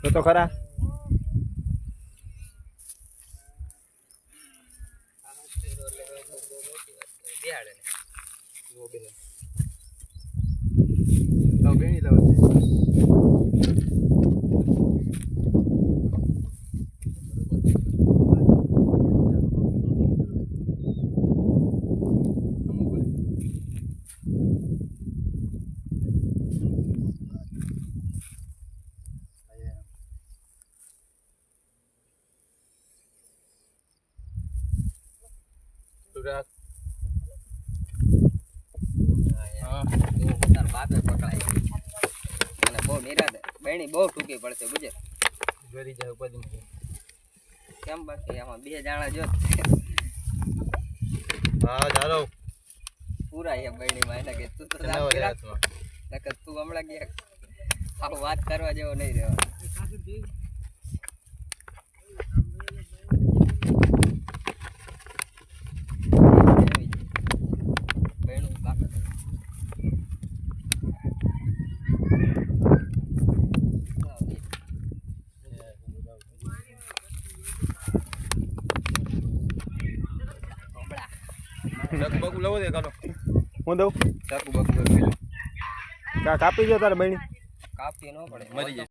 તો ખરા બાપે પકડાય અને બહુ નિરાદ બહેણી બહુ ટૂંકી પડશે બુજે જોરી જાય ઉપાધિ કેમ બાકી આમાં બે જાણા જો હા ચાલો પૂરા એ બહેણી માં એટલે કે તું તો નકર તું હમણાં ગયા આવું વાત કરવા જેવો નહીં રહેવા બકુ લવો દે કાલો હું દઉં ચાકુ બકુ કાપી દો તારે બહેણી કાપી ન પડે મરી જાય